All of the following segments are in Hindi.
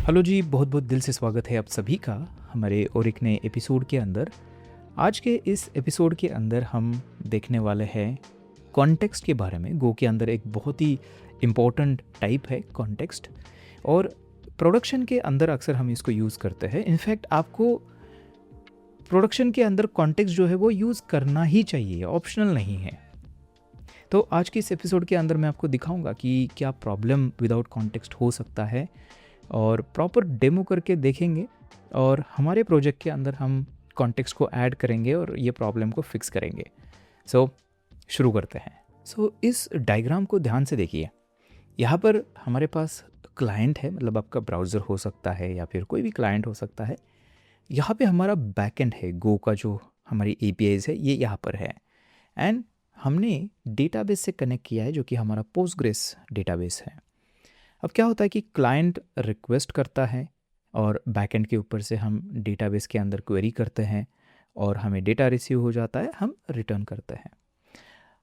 हेलो जी, बहुत बहुत दिल से स्वागत है आप सभी का हमारे और एक नए एपिसोड के अंदर। आज के इस एपिसोड के अंदर हम देखने वाले हैं कॉन्टेक्स्ट के बारे में। गो के अंदर एक बहुत ही इम्पोर्टेंट टाइप है कॉन्टेक्स्ट, और प्रोडक्शन के अंदर अक्सर हम इसको यूज़ करते हैं। इनफैक्ट आपको प्रोडक्शन के अंदर कॉन्टेक्स्ट जो है वो यूज़ करना ही चाहिए, ऑप्शनल नहीं है। तो आज के इस एपिसोड के अंदर मैं आपको दिखाऊंगा कि क्या प्रॉब्लम विदाउट कॉन्टेक्स्ट हो सकता है, और प्रॉपर डेमो करके देखेंगे, और हमारे प्रोजेक्ट के अंदर हम कॉन्टेक्स्ट को ऐड करेंगे और ये प्रॉब्लम को फिक्स करेंगे। सो शुरू करते हैं। इस डायग्राम को ध्यान से देखिए। यहाँ पर हमारे पास क्लाइंट है, मतलब आपका ब्राउज़र हो सकता है या फिर कोई भी क्लाइंट हो सकता है। यहाँ पे हमारा बैकएंड है, गो का जो हमारी APIs है ये यहाँ पर है, एंड हमने डेटाबेस से कनेक्ट किया है जो कि हमारा पोस्टग्रेस डेटाबेस है। अब क्या होता है कि क्लाइंट रिक्वेस्ट करता है और बैकएंड के ऊपर से हम डेटाबेस के अंदर क्वेरी करते हैं और हमें डेटा रिसीव हो जाता है, हम रिटर्न करते हैं।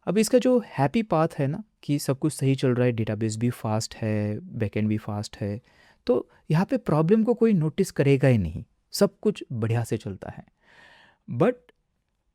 अब इसका जो हैप्पी पाथ है ना कि सब कुछ सही चल रहा है, डेटाबेस भी फास्ट है, बैकएंड भी फास्ट है, तो यहाँ पे प्रॉब्लम को कोई नोटिस करेगा ही नहीं, सब कुछ बढ़िया से चलता है। बट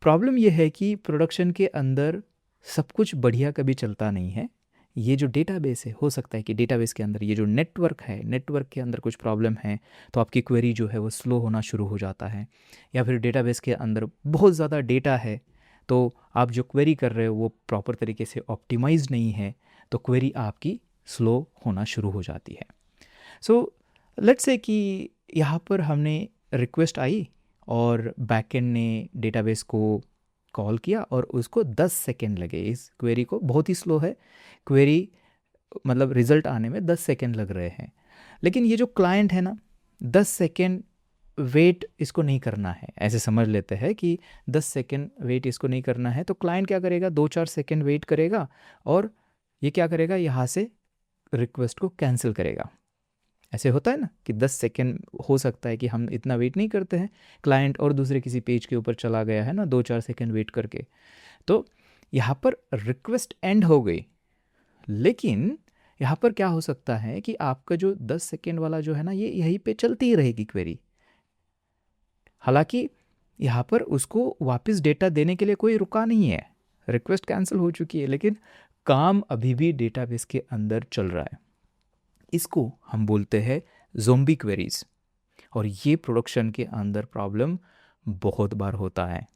प्रॉब्लम ये है कि प्रोडक्शन के अंदर सब कुछ बढ़िया कभी चलता नहीं है। ये जो डेटाबेस है, हो सकता है कि डेटाबेस के अंदर ये जो नेटवर्क है, नेटवर्क के अंदर कुछ प्रॉब्लम है, तो आपकी क्वेरी जो है वो स्लो होना शुरू हो जाता है। या फिर डेटाबेस के अंदर बहुत ज़्यादा डेटा है, तो आप जो क्वेरी कर रहे हो वो प्रॉपर तरीके से ऑप्टिमाइज नहीं है, तो क्वेरी आपकी स्लो होना शुरू हो जाती है। सो लेट्स से कि यहाँ पर हमने रिक्वेस्ट आई और बैकएंड ने डेटाबेस को कॉल किया और उसको 10 सेकेंड लगे। इस क्वेरी को बहुत ही स्लो है, क्वेरी मतलब रिज़ल्ट आने में 10 सेकेंड लग रहे हैं। लेकिन ये जो क्लाइंट है ना, 10 सेकेंड वेट इसको नहीं करना है। ऐसे समझ लेते हैं कि 10 सेकेंड वेट इसको नहीं करना है, तो क्लाइंट क्या करेगा, 2-4 सेकेंड वेट करेगा और ये क्या करेगा, यहाँ से रिक्वेस्ट को कैंसिल करेगा। ऐसे होता है ना कि 10 सेकेंड हो सकता है कि हम इतना वेट नहीं करते हैं, क्लाइंट और दूसरे किसी पेज के ऊपर चला गया है ना 2-4 सेकेंड वेट करके, तो यहाँ पर रिक्वेस्ट एंड हो गई। लेकिन यहाँ पर क्या हो सकता है कि आपका जो 10 सेकेंड वाला जो है ना, ये यहीं पे चलती ही रहेगी क्वेरी। हालांकि यहाँ पर उसको वापस डेटा देने के लिए कोई रुका नहीं है, रिक्वेस्ट कैंसिल हो चुकी है, लेकिन काम अभी भी डेटाबेस के अंदर चल रहा है। इसको हम बोलते हैं ज़ोंबी क्वेरीज, और ये प्रोडक्शन के अंदर प्रॉब्लम बहुत बार होता है।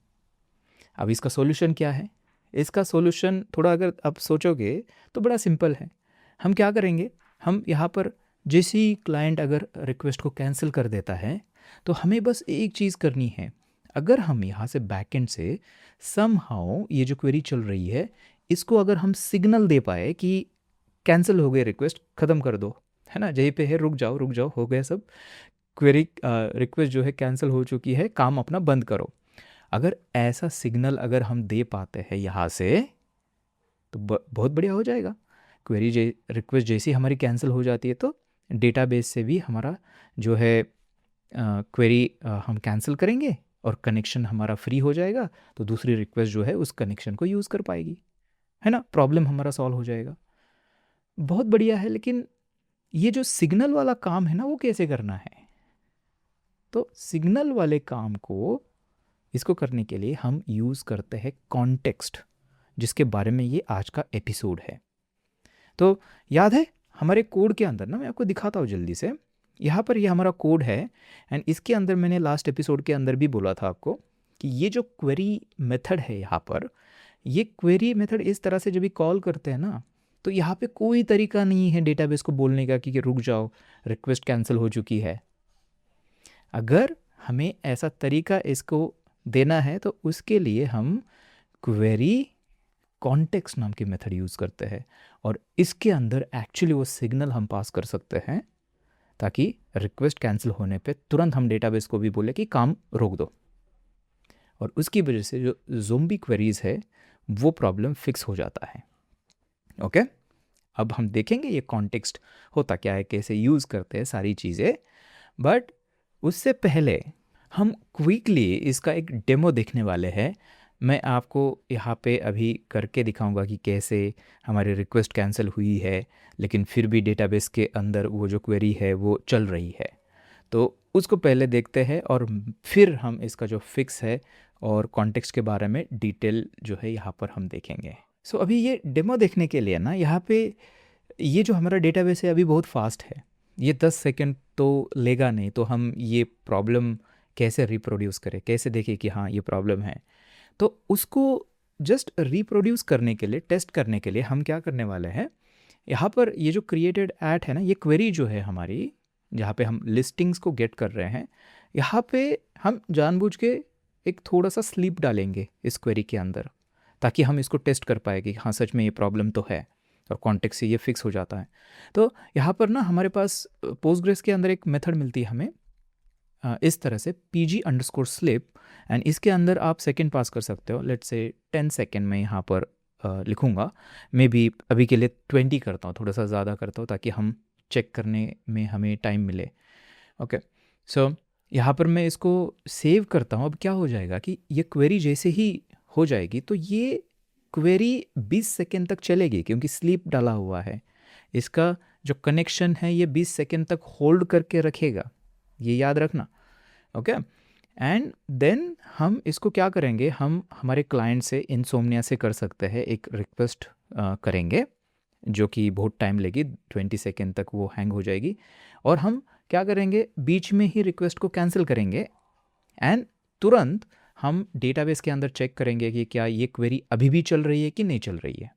अब इसका सॉल्यूशन क्या है? इसका सॉल्यूशन थोड़ा अगर आप सोचोगे तो बड़ा सिंपल है। हम क्या करेंगे, हम यहाँ पर जैसे ही क्लाइंट अगर रिक्वेस्ट को कैंसिल कर देता है, तो हमें बस एक चीज़ करनी है। अगर हम यहाँ से बैकएंड से समहाउ ये जो क्वेरी चल रही है, इसको अगर हम सिग्नल दे पाए कि कैंसिल हो गई रिक्वेस्ट, ख़त्म कर दो, है ना, यहीं पे है, रुक जाओ, हो गया सब, क्वेरी रिक्वेस्ट जो है कैंसिल हो चुकी है, काम अपना बंद करो। अगर ऐसा सिग्नल अगर हम दे पाते हैं यहाँ से, तो बहुत बढ़िया हो जाएगा। क्वेरी रिक्वेस्ट जैसी हमारी कैंसिल हो जाती है, तो डेटाबेस से भी हमारा जो है क्वेरी हम कैंसिल करेंगे और कनेक्शन हमारा फ्री हो जाएगा, तो दूसरी रिक्वेस्ट जो है उस कनेक्शन को यूज़ कर पाएगी, है ना, प्रॉब्लम हमारा सॉल्व हो जाएगा। बहुत बढ़िया है। लेकिन ये जो सिग्नल वाला काम है ना, वो कैसे करना है? तो सिग्नल वाले काम को, इसको करने के लिए हम यूज़ करते हैं कॉन्टेक्स्ट, जिसके बारे में ये आज का एपिसोड है। तो याद है हमारे कोड के अंदर ना, मैं आपको दिखाता हूँ जल्दी से। यहाँ पर ये हमारा कोड है, एंड इसके अंदर मैंने लास्ट एपिसोड के अंदर भी बोला था आपको कि ये जो क्वेरी मेथड है यहाँ पर, ये क्वेरी मेथड इस तरह से जब भी कॉल करते हैं ना, तो यहाँ पे कोई तरीका नहीं है डेटाबेस को बोलने का कि रुक जाओ, रिक्वेस्ट कैंसिल हो चुकी है। अगर हमें ऐसा तरीका इसको देना है, तो उसके लिए हम क्वेरी कॉन्टेक्स्ट नाम की मेथड यूज़ करते हैं, और इसके अंदर एक्चुअली वो सिग्नल हम पास कर सकते हैं ताकि रिक्वेस्ट कैंसिल होने पे तुरंत हम डेटाबेस को भी बोले कि काम रोक दो, और उसकी वजह से जो ज़ोंबी क्वेरीज है वो प्रॉब्लम फिक्स हो जाता है। ओके, अब हम देखेंगे ये कॉन्टेक्स्ट होता क्या है, कैसे यूज़ करते हैं सारी चीज़ें। बट उससे पहले हम क्विकली इसका एक डेमो देखने वाले हैं। मैं आपको यहाँ पे अभी करके दिखाऊंगा कि कैसे हमारी रिक्वेस्ट कैंसिल हुई है, लेकिन फिर भी डेटाबेस के अंदर वो जो क्वेरी है वो चल रही है। तो उसको पहले देखते हैं और फिर हम इसका जो फिक्स है और कॉन्टेक्स्ट के बारे में डिटेल जो है यहाँ पर हम देखेंगे। सो अभी ये डेमो देखने के लिए ना, यहाँ पे ये जो हमारा डेटाबेस है अभी बहुत फास्ट है, ये 10 सेकंड तो लेगा नहीं, तो हम ये प्रॉब्लम कैसे रिप्रोड्यूस करें, कैसे देखें कि हाँ ये प्रॉब्लम है। तो उसको जस्ट रिप्रोड्यूस करने के लिए, टेस्ट करने के लिए हम क्या करने वाले हैं, यहाँ पर ये जो क्रिएटेड ऐट है ना, ये क्वेरी जो है हमारी, जहाँ पे हम लिस्टिंग्स को गेट कर रहे हैं, यहाँ पे हम जानबूझ के एक थोड़ा सा स्लीप डालेंगे इस क्वेरी के अंदर, ताकि हम इसको टेस्ट कर पाए कि हाँ सच में ये प्रॉब्लम तो है, और कॉन्टेक्स्ट से ये फिक्स हो जाता है। तो यहाँ पर ना हमारे पास पोस्टग्रेस के अंदर एक मेथड मिलती है हमें इस तरह से, pg_slip, एंड इसके अंदर आप सेकंड पास कर सकते हो। लेट्स से 10 सेकंड में यहाँ पर लिखूँगा, मे बी अभी के लिए 20 करता हूँ, थोड़ा सा ज़्यादा करता हूँ ताकि हम चेक करने में हमें टाइम मिले। ओके, सो यहाँ पर मैं इसको सेव करता हूँ। अब क्या हो जाएगा कि ये क्वेरी जैसे ही हो जाएगी तो ये क्वेरी 20 सेकंड तक चलेगी, क्योंकि स्लीप डाला हुआ है। इसका जो कनेक्शन है ये 20 सेकंड तक होल्ड करके रखेगा, ये याद रखना। ओके, एंड देन हम इसको क्या करेंगे, हम हमारे क्लाइंट से, इनसोम्निया से कर सकते हैं, एक रिक्वेस्ट करेंगे जो कि बहुत टाइम लेगी, 20 सेकेंड तक वो हैंग हो जाएगी, और हम क्या करेंगे, बीच में ही रिक्वेस्ट को कैंसिल करेंगे, एंड तुरंत हम डेटाबेस के अंदर चेक करेंगे कि क्या ये क्वेरी अभी भी चल रही है कि नहीं चल रही है।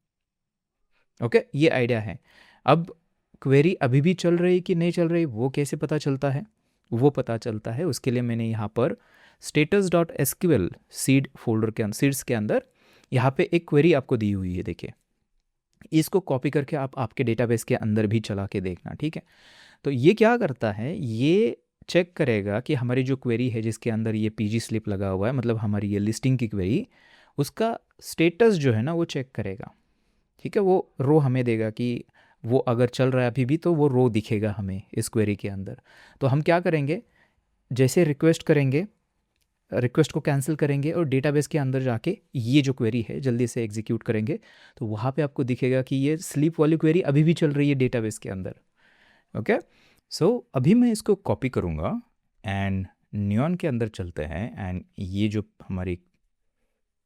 ओके, ये आइडिया है। अब क्वेरी अभी भी चल रही कि नहीं चल रही, वो कैसे पता चलता है, वो पता चलता है उसके लिए मैंने यहाँ पर status.sql सीड फोल्डर के अंदर, सीड्स के अंदर यहाँ पे एक क्वेरी आपको दी हुई है, देखिए। इसको कॉपी करके आप आपके डेटाबेस के अंदर भी चला के देखना, ठीक है। तो ये क्या करता है, ये चेक करेगा कि हमारी जो क्वेरी है जिसके अंदर ये पीजी स्लिप लगा हुआ है, मतलब हमारी ये लिस्टिंग की क्वेरी, उसका स्टेटस जो है ना वो चेक करेगा, ठीक है। वो रो हमें देगा कि वो अगर चल रहा है अभी भी तो वो रो दिखेगा हमें इस क्वेरी के अंदर। तो हम क्या करेंगे, जैसे रिक्वेस्ट करेंगे, रिक्वेस्ट को कैंसिल करेंगे और डेटाबेस के अंदर जाके ये जो क्वेरी है जल्दी से एग्जीक्यूट करेंगे, तो वहाँ पे आपको दिखेगा कि ये स्लीप वाली क्वेरी अभी भी चल रही है डेटाबेस के अंदर। ओके, सो अभी मैं इसको कॉपी करूँगा एंड नियॉन के अंदर चलते हैं, एंड ये जो हमारी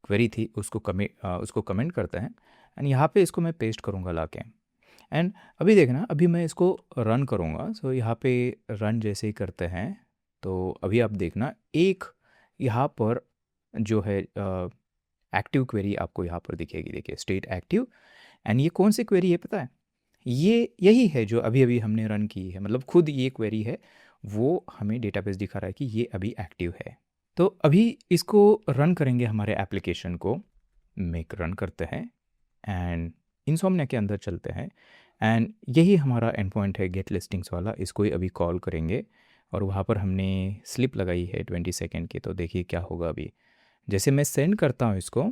क्वेरी थी उसको कमेंट करते हैं, एंड यहाँ पे इसको मैं पेस्ट करूँगा लाके। एंड अभी देखना, अभी मैं इसको रन करूँगा। सो यहाँ पे रन जैसे ही करते हैं तो अभी आप देखना, एक यहाँ पर जो है एक्टिव क्वेरी आपको यहाँ पर दिखेगी, देखिए स्टेट एक्टिव। एंड ये कौन सी क्वेरी है पता है, ये यही है जो अभी अभी हमने रन की है, मतलब खुद ये क्वेरी है, वो हमें डेटाबेस दिखा रहा है कि ये अभी एक्टिव है। तो अभी इसको रन करेंगे, हमारे एप्लीकेशन को मेक रन करते हैं एंड इनसोम्निया के अंदर चलते हैं, एंड यही हमारा एंड पॉइंट है गेट लिस्टिंग्स वाला, इसको ही अभी कॉल करेंगे, और वहाँ पर हमने स्लिप लगाई है 20 सेकेंड की। तो देखिए क्या होगा अभी, जैसे मैं सेंड करता हूँ इसको,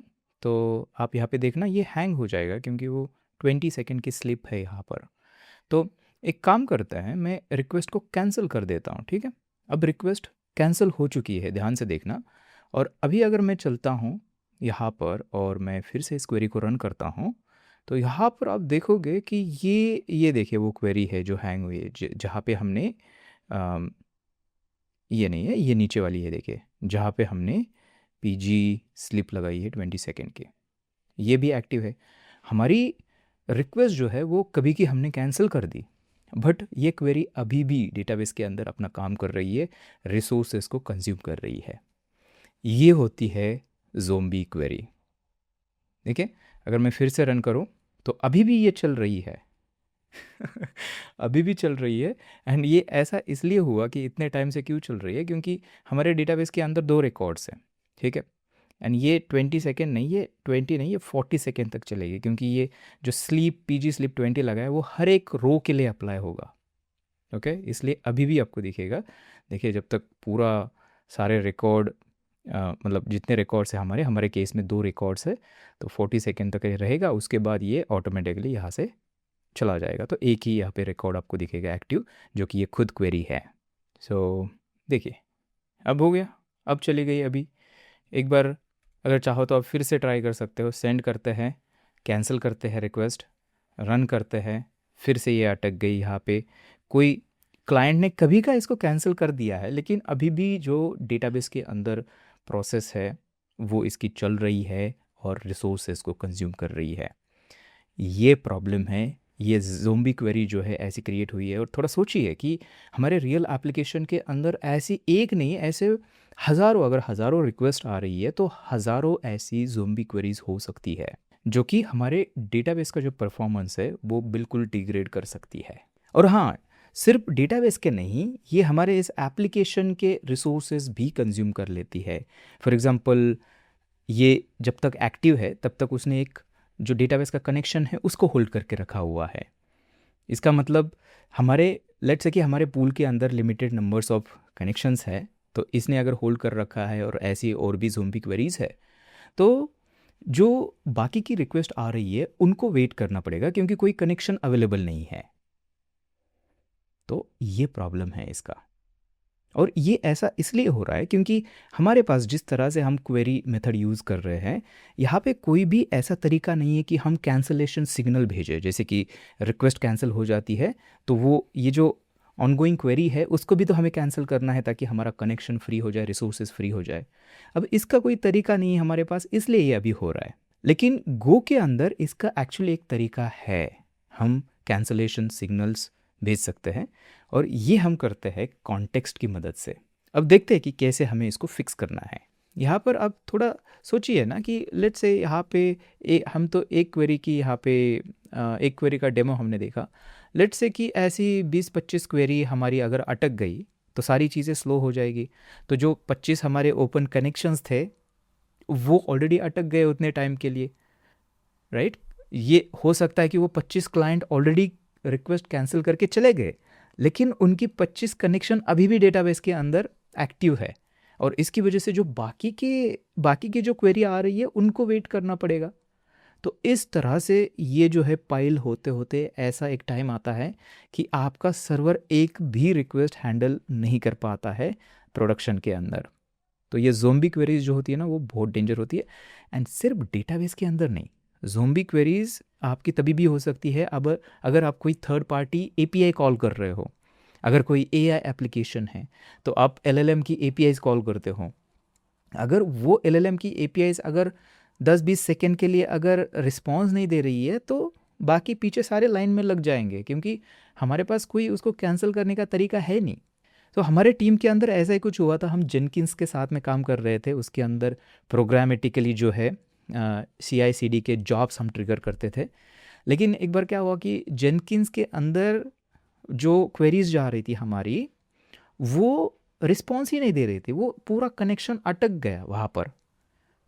तो आप यहाँ पे देखना ये हैंग हो जाएगा, क्योंकि वो 20 सेकेंड की स्लिप है यहाँ पर। तो एक काम करते हैं, मैं रिक्वेस्ट को कैंसिल कर देता हूँ, ठीक है। अब रिक्वेस्ट कैंसिल हो चुकी है, ध्यान से देखना। और अभी अगर मैं चलता हूँ यहाँ पर और मैं फिर से इस क्वेरी को रन करता हूँ, तो यहाँ पर आप देखोगे कि ये देखिए वो क्वेरी है जो हैंग हुई है, जहाँ पे हमने ये नहीं है, ये नीचे वाली है, देखिए जहाँ पे हमने पीजी स्लिप लगाई है 20 सेकेंड की, ये भी एक्टिव है। हमारी रिक्वेस्ट जो है वो कभी की हमने कैंसिल कर दी, बट ये क्वेरी अभी भी डेटाबेस के अंदर अपना काम कर रही है, रिसोर्सेज को कंज्यूम कर रही है। ये होती है ज़ोंबी क्वेरी। देखिए अगर मैं फिर से रन करूं तो अभी भी ये चल रही है अभी भी चल रही है। एंड ये ऐसा इसलिए हुआ कि इतने टाइम से क्यों चल रही है, क्योंकि हमारे डेटाबेस के अंदर 2 रिकॉर्ड्स हैं, ठीक है। एंड ये 20 सेकेंड नहीं, ये 20 नहीं, ये 40 सेकेंड तक चलेगी, क्योंकि ये जो स्लीप पीजी स्लीप 20 लगा है वो हर एक रो के लिए अप्लाई होगा। ओके, इसलिए अभी भी आपको दिखेगा। देखिए जब तक पूरा सारे रिकॉर्ड मतलब जितने रिकॉर्ड्स हैं हमारे केस में 2 रिकॉर्ड्स है, तो 40 सेकेंड तक ये रहेगा, उसके बाद ये ऑटोमेटिकली यहाँ से चला जाएगा। तो एक ही यहाँ पे रिकॉर्ड आपको दिखेगा एक्टिव, जो कि ये खुद क्वेरी है। सो देखिए अब हो गया, अब चली गई। अभी एक बार अगर चाहो तो आप फिर से ट्राई कर सकते हो, सेंड करते हैं, कैंसिल करते हैं रिक्वेस्ट, रन करते हैं, फिर से ये अटक गई। यहाँ पे कोई क्लाइंट ने कभी का इसको कैंसिल कर दिया है, लेकिन अभी भी जो डेटाबेस के अंदर प्रोसेस है वो इसकी चल रही है और रिसोर्सेज को कंज्यूम कर रही है। ये प्रॉब्लम है, ये ज़ोंबी क्वेरी जो है ऐसी क्रिएट हुई है। और थोड़ा सोचिए कि हमारे रियल एप्लीकेशन के अंदर ऐसी एक नहीं, ऐसे हज़ारों, अगर हज़ारों रिक्वेस्ट आ रही है तो हज़ारों ऐसी ज़ोंबी क्वेरीज हो सकती है जो कि हमारे डेटाबेस का जो परफॉर्मेंस है वो बिल्कुल डिग्रेड कर सकती है। और हाँ, सिर्फ डेटाबेस के नहीं, ये हमारे इस एप्लीकेशन के रिसोर्सेज भी कंज्यूम कर लेती है। फॉर एग्ज़ाम्पल, ये जब तक एक्टिव है तब तक उसने एक जो डेटाबेस का कनेक्शन है उसको होल्ड करके रखा हुआ है। इसका मतलब हमारे, लेट्स से कि हमारे पूल के अंदर लिमिटेड नंबर्स ऑफ कनेक्शंस है, तो इसने अगर होल्ड कर रखा है और ऐसी और भी ज़ोंबी क्वेरीज है, तो जो बाकी की रिक्वेस्ट आ रही है उनको वेट करना पड़ेगा क्योंकि कोई कनेक्शन अवेलेबल नहीं है। तो ये प्रॉब्लम है इसका। और ये ऐसा इसलिए हो रहा है क्योंकि हमारे पास जिस तरह से हम क्वेरी मेथड यूज़ कर रहे हैं, यहाँ पे कोई भी ऐसा तरीका नहीं है कि हम कैंसलेशन सिग्नल भेजें। जैसे कि रिक्वेस्ट कैंसिल हो जाती है तो वो ये जो ऑनगोइंग क्वेरी है उसको भी तो हमें कैंसिल करना है ताकि हमारा कनेक्शन फ्री हो जाए, रिसोर्सेज फ्री हो जाए। अब इसका कोई तरीका नहीं है हमारे पास, इसलिए ये अभी हो रहा है। लेकिन गो के अंदर इसका एक्चुअली एक तरीका है, हम कैंसलेशन सिग्नल्स भेज सकते हैं और ये हम करते हैं कॉन्टेक्स्ट की मदद से। अब देखते हैं कि कैसे हमें इसको फिक्स करना है। यहाँ पर अब थोड़ा सोचिए ना कि लेट्स से यहाँ पे हम तो एक क्वेरी की यहाँ पे एक क्वेरी का डेमो हमने देखा। लेट्स से कि ऐसी 20-25 क्वेरी हमारी अगर अटक गई तो सारी चीज़ें स्लो हो जाएगी। तो जो 25 हमारे ओपन कनेक्शंस थे वो ऑलरेडी अटक गए उतने टाइम के लिए, राइट। ये हो सकता है कि वो 25 क्लाइंट ऑलरेडी रिक्वेस्ट कैंसिल करके चले गए, लेकिन उनकी 25 कनेक्शन अभी भी डेटाबेस के अंदर एक्टिव है और इसकी वजह से जो बाकी की जो क्वेरी आ रही है उनको वेट करना पड़ेगा। तो इस तरह से ये जो है पाइल होते होते ऐसा एक टाइम आता है कि आपका सर्वर एक भी रिक्वेस्ट हैंडल नहीं कर पाता है प्रोडक्शन के अंदर। तो ये ज़ोंबी क्वेरीज जो होती है ना वो बहुत डेंजर होती है। एंड सिर्फ डेटाबेस के अंदर नहीं, ज़ोंबी क्वेरीज आपकी तभी भी हो सकती है अब अगर आप कोई थर्ड पार्टी एपीआई कॉल कर रहे हो। अगर कोई एआई एप्लीकेशन है तो आप एलएलएम की एपीआईज कॉल करते हो। अगर वो एलएलएम की एपीआईज अगर 10-20 सेकेंड के लिए अगर रिस्पॉन्स नहीं दे रही है तो बाकी पीछे सारे लाइन में लग जाएंगे क्योंकि हमारे पास कोई उसको कैंसिल करने का तरीका है नहीं। तो हमारे टीम के अंदर ऐसा ही कुछ हुआ था। हम जेनकिंस के साथ में काम कर रहे थे, उसके अंदर प्रोग्रामेटिकली जो है CI/CD के जॉब्स हम ट्रिगर करते थे। लेकिन एक बार क्या हुआ कि जेनकिंस के अंदर जो क्वेरीज जा रही थी हमारी वो रिस्पॉन्स ही नहीं दे रही थी, वो पूरा कनेक्शन अटक गया वहाँ पर।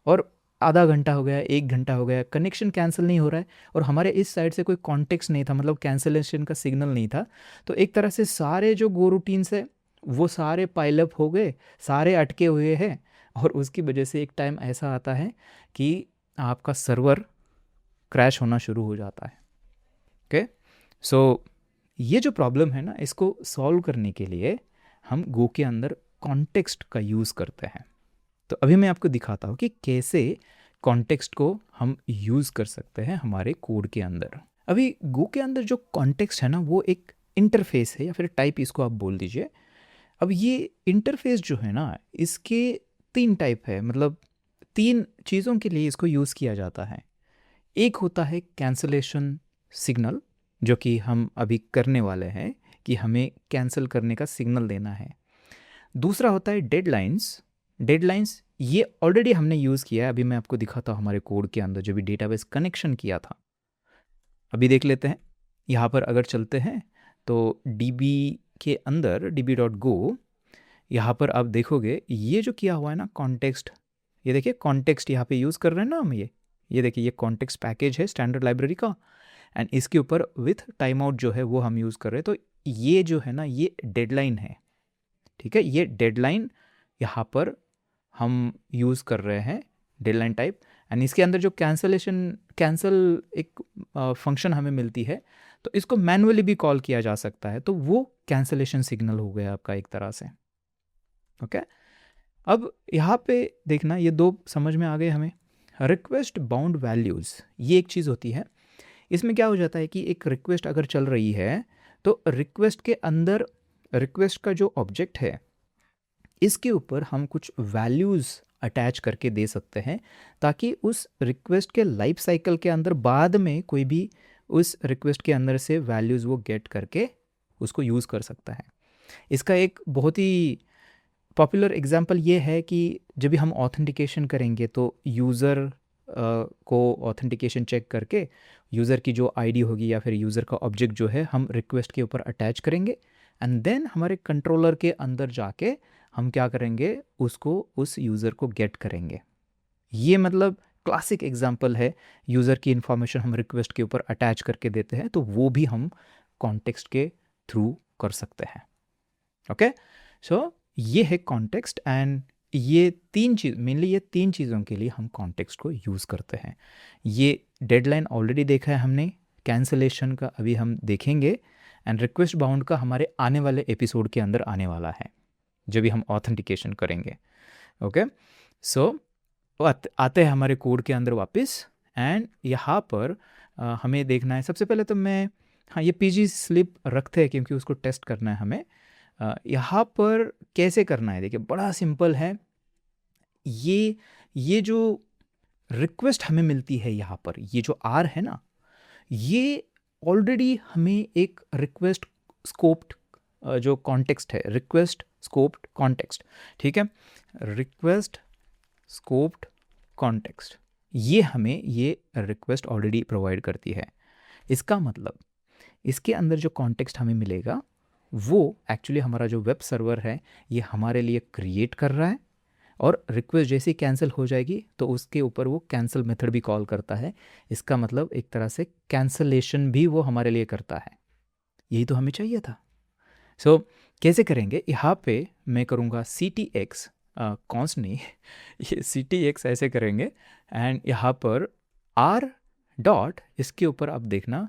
और आधा घंटा हो गया, 1 घंटा हो गया, कनेक्शन कैंसिल नहीं हो रहा है और हमारे इस साइड से कोई कॉन्टेक्स्ट नहीं था, मतलब कैंसिलेशन का सिग्नल नहीं था। तो एक तरह से सारे जो गो रूटीन्स है वो सारे पाइलअप हो गए, सारे अटके हुए हैं और उसकी वजह से एक टाइम ऐसा आता है कि आपका सर्वर क्रैश होना शुरू हो जाता है। ओके, सो ये जो प्रॉब्लम है ना, इसको सॉल्व करने के लिए हम गो के अंदर कॉन्टेक्स्ट का यूज़ करते हैं। तो अभी मैं आपको दिखाता हूँ कि कैसे कॉन्टेक्स्ट को हम यूज़ कर सकते हैं हमारे कोड के अंदर। अभी गो के अंदर जो कॉन्टेक्स्ट है ना वो एक इंटरफेस है या फिर टाइप, इसको आप बोल दीजिए। अब ये इंटरफेस जो है ना इसके 3 टाइप है, मतलब 3 चीज़ों के लिए इसको यूज़ किया जाता है। एक होता है कैंसलेशन सिग्नल, जो कि हम अभी करने वाले हैं कि हमें कैंसिल करने का सिग्नल देना है। दूसरा होता है डेडलाइंस। डेडलाइंस ये ऑलरेडी हमने यूज़ किया है, अभी मैं आपको दिखाता हूँ हमारे कोड के अंदर जो भी डेटाबेस कनेक्शन किया था। अभी देख लेते हैं, यहाँ पर अगर चलते हैं तो DB के अंदर db.go, यहाँ पर आप देखोगे ये जो किया हुआ है ना कॉन्टेक्स्ट, ये देखिए कॉन्टेक्स्ट यहाँ पे यूज़ कर रहे हैं ना हम। ये देखिए ये कॉन्टेक्स्ट पैकेज है स्टैंडर्ड लाइब्रेरी का एंड इसके ऊपर विथ टाइम आउट जो है वो हम यूज़ कर रहे हैं। तो ये जो है ना ये डेडलाइन है, ठीक है। ये डेडलाइन यहाँ पर हम यूज़ कर रहे हैं, डेडलाइन टाइप। एंड इसके अंदर जो कैंसल एक फंक्शन हमें मिलती है तो इसको मैनुअली भी कॉल किया जा सकता है, तो वो कैंसलेशन सिग्नल हो गया आपका एक तरह से। ओके, अब यहाँ पे देखना, ये 2 समझ में आ गए हमें। रिक्वेस्ट बाउंड वैल्यूज़ ये एक चीज़ होती है। इसमें क्या हो जाता है कि एक रिक्वेस्ट अगर चल रही है तो रिक्वेस्ट के अंदर रिक्वेस्ट का जो ऑब्जेक्ट है इसके ऊपर हम कुछ वैल्यूज़ अटैच करके दे सकते हैं, ताकि उस रिक्वेस्ट के लाइफ साइकिल के अंदर बाद में कोई भी उस रिक्वेस्ट के अंदर से वैल्यूज़ वो गेट करके उसको यूज़ कर सकता है। इसका एक बहुत ही पॉपुलर एग्जांपल ये है कि जब भी हम ऑथेंटिकेशन करेंगे तो यूज़र को ऑथेंटिकेशन चेक करके यूज़र की जो आईडी होगी या फिर यूज़र का ऑब्जेक्ट जो है हम रिक्वेस्ट के ऊपर अटैच करेंगे, एंड देन हमारे कंट्रोलर के अंदर जाके हम क्या करेंगे, उसको उस यूज़र को गेट करेंगे। ये मतलब क्लासिक एग्जांपल है, यूज़र की इन्फॉर्मेशन हम रिक्वेस्ट के ऊपर अटैच करके देते हैं, तो वो भी हम कॉन्टेक्स्ट के थ्रू कर सकते हैं। ओके, सो ये है कॉन्टेक्स्ट, एंड ये तीन चीज़ों के लिए हम कॉन्टेक्स्ट को यूज़ करते हैं। ये डेडलाइन ऑलरेडी देखा है हमने, कैंसलेशन का अभी हम देखेंगे, एंड रिक्वेस्ट बाउंड का हमारे आने वाले एपिसोड के अंदर आने वाला है जब भी हम ऑथेंटिकेशन करेंगे। ओके, सो आते हैं हमारे कोड के अंदर वापस, एंड यहाँ पर हमें देखना है। सबसे पहले तो ये पीजी स्लिप रखते हैं क्योंकि उसको टेस्ट करना है हमें। यहाँ पर कैसे करना है, देखिए बड़ा सिंपल है। ये जो रिक्वेस्ट हमें मिलती है यहाँ पर, ये जो आर है ना, ये ऑलरेडी हमें एक रिक्वेस्ट स्कोप्ड जो कॉन्टेक्स्ट है, रिक्वेस्ट स्कोप्ड कॉन्टेक्स्ट, ठीक है, रिक्वेस्ट स्कोप्ड कॉन्टेक्स्ट, ये हमें ये रिक्वेस्ट ऑलरेडी प्रोवाइड करती है। इसका मतलब इसके अंदर जो कॉन्टेक्स्ट हमें मिलेगा वो एक्चुअली हमारा जो वेब सर्वर है ये हमारे लिए क्रिएट कर रहा है, और रिक्वेस्ट जैसे ही कैंसिल हो जाएगी तो उसके ऊपर वो कैंसिल मेथड भी कॉल करता है। इसका मतलब एक तरह से कैंसलेशन भी वो हमारे लिए करता है। यही तो हमें चाहिए था। सो कैसे करेंगे, यहाँ पे मैं करूँगा CTX, कॉन्स नहीं, ये CTX ऐसे करेंगे, एंड यहाँ पर R डॉट, इसके ऊपर आप देखना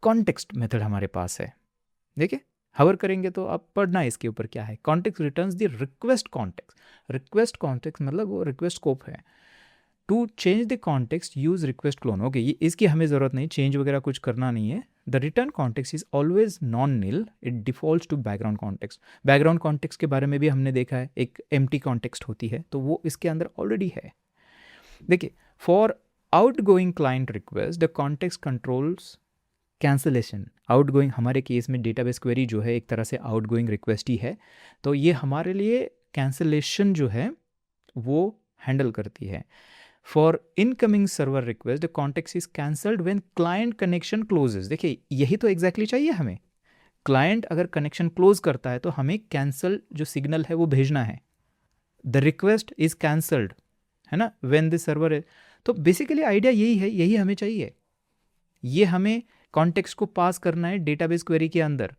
कॉन्टेक्स्ट मेथड हमारे पास है। देखिए हवर करेंगे तो आप पढ़ना है इसके ऊपर क्या है। Context returns the request context. Request context मतलब वो रिक्वेस्ट स्कोप है। To change the context use request clone. Okay, ये इसकी हमें ज़रूरत नहीं, चेंज वगैरह कुछ करना नहीं है। The return context is always non nil, it defaults to background context. Background context के बारे में भी हमने देखा है, एक एम्प्टी कॉन्टेक्स्ट होती है, तो वो इसके अंदर ऑलरेडी है। देखिए, for out going client request the context controls cancellation. Outgoing हमारे केस में डेटाबेस क्वेरी जो है एक तरह से आउटगोइंग रिक्वेस्ट ही है, तो ये हमारे लिए कैंसलेशन जो है वो हैंडल करती है। For incoming server request the context is cancelled when client connection closes. देखिए यही तो एग्जैक्टली चाहिए हमें। क्लाइंट अगर कनेक्शन क्लोज करता है तो हमें कैंसल जो सिग्नल है वो भेजना है, द रिक्वेस्ट इज कैंसल्ड, है ना, व्हेन द सर्वर। तो बेसिकली आइडिया यही है, यही हमें चाहिए। ये हमें कॉन्टेक्स्ट को पास करना है डेटाबेस क्वेरी के अंदर।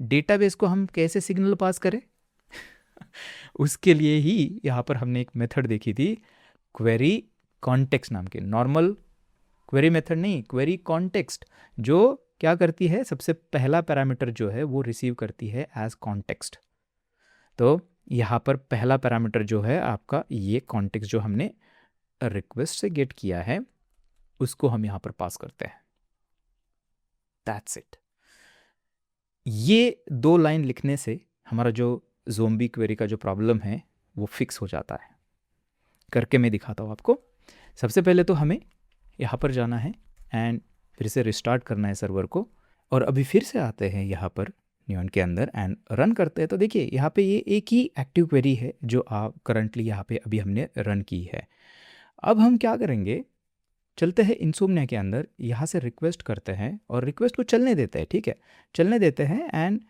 डेटाबेस को हम कैसे सिग्नल पास करें उसके लिए ही यहाँ पर हमने एक मेथड देखी थी, क्वेरी कॉन्टेक्स्ट नाम के। नॉर्मल क्वेरी मेथड नहीं, क्वेरी कॉन्टेक्स्ट, जो क्या करती है, सबसे पहला पैरामीटर जो है वो रिसीव करती है एज कॉन्टेक्स्ट। तो यहाँ पर पहला पैरामीटर जो है आपका, ये कॉन्टेक्स्ट जो हमने रिक्वेस्ट से गेट किया है उसको हम यहाँ पर पास करते हैं। That's it. ये 2 लाइन लिखने से हमारा जो ज़ोंबी क्वेरी का जो प्रॉब्लम है वो फिक्स हो जाता है। करके मैं दिखाता हूँ आपको। सबसे पहले तो हमें यहाँ पर जाना है एंड फिर से रिस्टार्ट करना है सर्वर को, और अभी फिर से आते हैं यहाँ पर न्यून के अंदर एंड रन करते हैं। तो देखिए यहाँ पे ये एक ही एक्टिव क्वेरी है जो आप करंटली यहाँ पे अभी हमने रन की है। अब हम क्या करेंगे, चलते हैं इंसोम्निया के अंदर, यहाँ से रिक्वेस्ट करते हैं और रिक्वेस्ट को चलने देते हैं, ठीक है, चलने देते हैं, एंड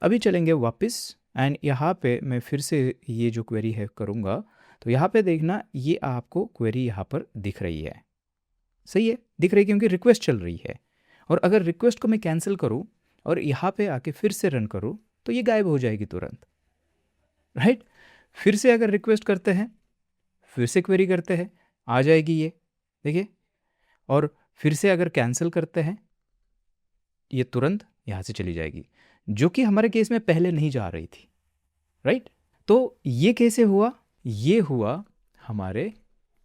अभी चलेंगे वापस, एंड यहाँ पे मैं फिर से ये जो क्वेरी है करूँगा। तो यहाँ पे देखना, ये आपको क्वेरी यहाँ पर दिख रही है, सही है, दिख रही है क्योंकि रिक्वेस्ट चल रही है। और अगर रिक्वेस्ट को मैं कैंसिल करूँ और यहाँ पे आके फिर से रन करूँ तो ये गायब हो जाएगी तुरंत, राइट। फिर से अगर रिक्वेस्ट करते हैं, फिर से क्वेरी करते हैं, आ जाएगी ये, देखिए। और फिर से अगर कैंसिल करते हैं, ये तुरंत यहाँ से चली जाएगी, जो कि हमारे केस में पहले नहीं जा रही थी, राइट। तो ये कैसे हुआ, ये हुआ हमारे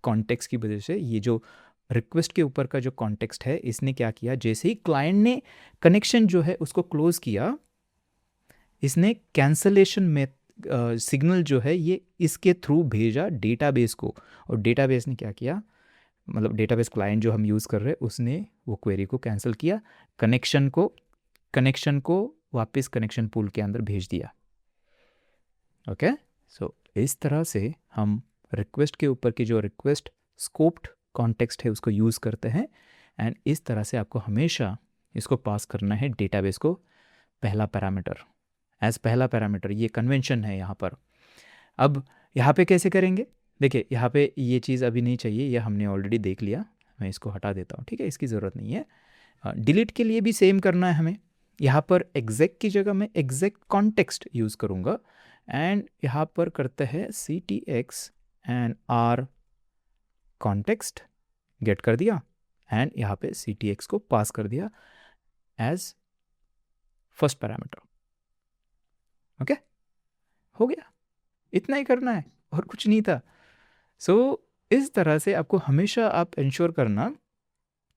कॉन्टेक्स्ट की वजह से। ये जो रिक्वेस्ट के ऊपर का जो कॉन्टेक्स्ट है, इसने क्या किया, जैसे ही क्लाइंट ने कनेक्शन जो है उसको क्लोज किया, इसने कैंसलेशन में सिग्नल जो है ये इसके थ्रू भेजा डेटाबेस को, और डेटाबेस ने क्या किया, मतलब डेटाबेस क्लाइंट जो हम यूज़ कर रहे हैं उसने वो क्वेरी को कैंसिल किया, कनेक्शन को वापस कनेक्शन पूल के अंदर भेज दिया। ओके, सो इस तरह से हम रिक्वेस्ट के ऊपर की जो रिक्वेस्ट स्कोप्ड कॉन्टेक्स्ट है उसको यूज़ करते हैं, एंड इस तरह से आपको हमेशा इसको पास करना है डेटाबेस को पहला पैरामीटर, एज पहला पैरामीटर। ये कन्वेंशन है यहाँ पर। अब यहाँ पे कैसे करेंगे, देखिए यहाँ पे ये चीज़ अभी नहीं चाहिए, ये हमने ऑलरेडी देख लिया, मैं इसको हटा देता हूँ, ठीक है, इसकी ज़रूरत नहीं है। डिलीट के लिए भी सेम करना है हमें। यहाँ पर एग्जैक्ट की जगह मैं एग्जैक्ट कॉन्टेक्स्ट यूज़ करूँगा, एंड यहाँ पर करते हैं CTX and R context, get कर दिया, एंड यहाँ पे CTX को पास कर दिया एज फर्स्ट पैरामीटर। ओके, हो गया, इतना ही करना है और कुछ नहीं था। सो इस तरह से आपको हमेशा आप इंश्योर करना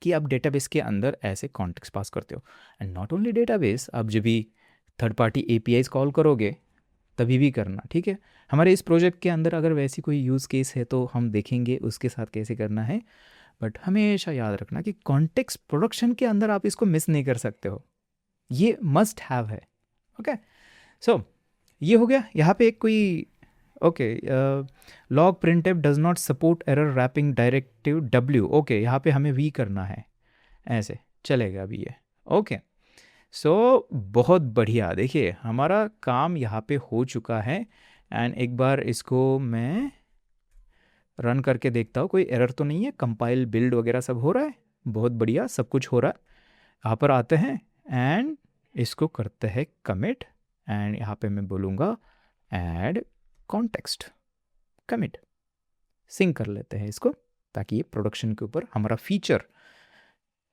कि आप डेटाबेस के अंदर ऐसे कॉन्टेक्स्ट पास करते हो। एंड नॉट ओनली डेटाबेस, आप जब भी थर्ड पार्टी APIs कॉल करोगे तभी भी करना, ठीक है। हमारे इस प्रोजेक्ट के अंदर अगर वैसी कोई यूज़ केस है तो हम देखेंगे उसके साथ कैसे करना है, बट हमेशा याद रखना कि कॉन्टेक्स्ट प्रोडक्शन के अंदर आप इसको मिस नहीं कर सकते हो, ये मस्ट हैव है। ओके, सो ये हो गया। यहाँ पे एक कोई okay, log printf does not support error wrapping directive W। Okay, यहाँ पे हमें V करना है, ऐसे चलेगा अभी ये। ओके, सो बहुत बढ़िया, देखिए हमारा काम यहाँ पे हो चुका है, एंड एक बार इसको मैं रन करके देखता हूँ कोई एरर तो नहीं है, कंपाइल बिल्ड वगैरह सब हो रहा है, बहुत बढ़िया सब कुछ हो रहा है। यहाँ पर आते हैं एंड इसको करते हैं कमिट, एंड यहाँ पे मैं बोलूँगा ऐड कॉन्टेक्स्ट कमिट, सिंक कर लेते हैं इसको ताकि ये प्रोडक्शन के ऊपर हमारा फीचर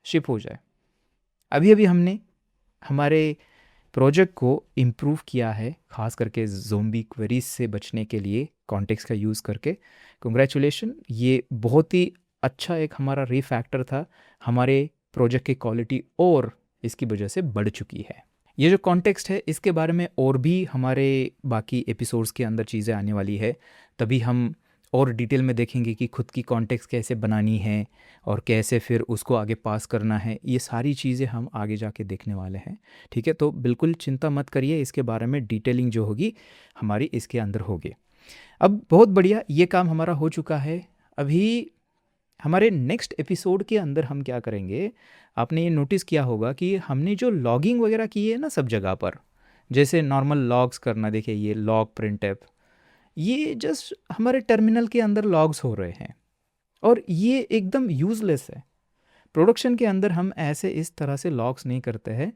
शिप हो जाए। अभी अभी हमने हमारे प्रोजेक्ट को इम्प्रूव किया है, खास करके ज़ोंबी क्वेरीज से बचने के लिए कॉन्टेक्स्ट का यूज़ करके। कंग्रेचुलेशन, ये बहुत ही अच्छा एक हमारा रीफैक्टर था, हमारे प्रोजेक्ट की क्वालिटी और इसकी वजह से बढ़ चुकी है। ये जो कॉन्टेक्स्ट है इसके बारे में और भी हमारे बाकी एपिसोड्स के अंदर चीज़ें आने वाली है, तभी हम और डिटेल में देखेंगे कि खुद की कॉन्टेक्स्ट कैसे बनानी है और कैसे फिर उसको आगे पास करना है। ये सारी चीज़ें हम आगे जाके देखने वाले हैं, ठीक है। तो बिल्कुल चिंता मत करिए, इसके बारे में डिटेलिंग जो होगी हमारी इसके अंदर होगी। अब बहुत बढ़िया, ये काम हमारा हो चुका है। अभी हमारे नेक्स्ट एपिसोड के अंदर हम क्या करेंगे, आपने ये नोटिस किया होगा कि हमने जो लॉगिंग वगैरह की है ना सब जगह पर, जैसे नॉर्मल लॉग्स करना, देखिए ये लॉग प्रिंटफ, ये जस्ट हमारे टर्मिनल के अंदर लॉग्स हो रहे हैं और ये एकदम यूज़लेस है। प्रोडक्शन के अंदर हम ऐसे इस तरह से लॉग्स नहीं करते हैं।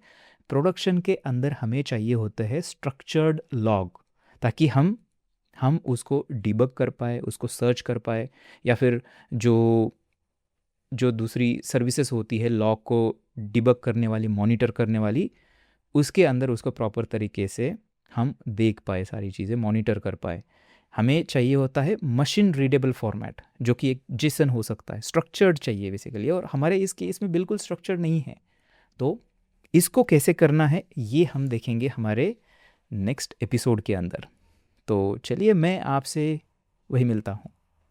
प्रोडक्शन के अंदर हमें चाहिए होते हैं स्ट्रक्चर्ड लॉग, ताकि हम उसको डिबग कर पाए, उसको सर्च कर पाए, या फिर जो दूसरी सर्विसेज होती है लॉग को डिबग करने वाली, मॉनिटर करने वाली, उसके अंदर उसको प्रॉपर तरीके से हम देख पाए, सारी चीज़ें मॉनिटर कर पाए। हमें चाहिए होता है मशीन रीडेबल फॉर्मेट, जो कि एक JSON हो सकता है, स्ट्रक्चर्ड चाहिए बेसिकली, और हमारे इस केस में बिल्कुल स्ट्रक्चर्ड नहीं है। तो इसको कैसे करना है ये हम देखेंगे हमारे नेक्स्ट एपिसोड के अंदर। तो चलिए मैं आपसे वही मिलता हूँ।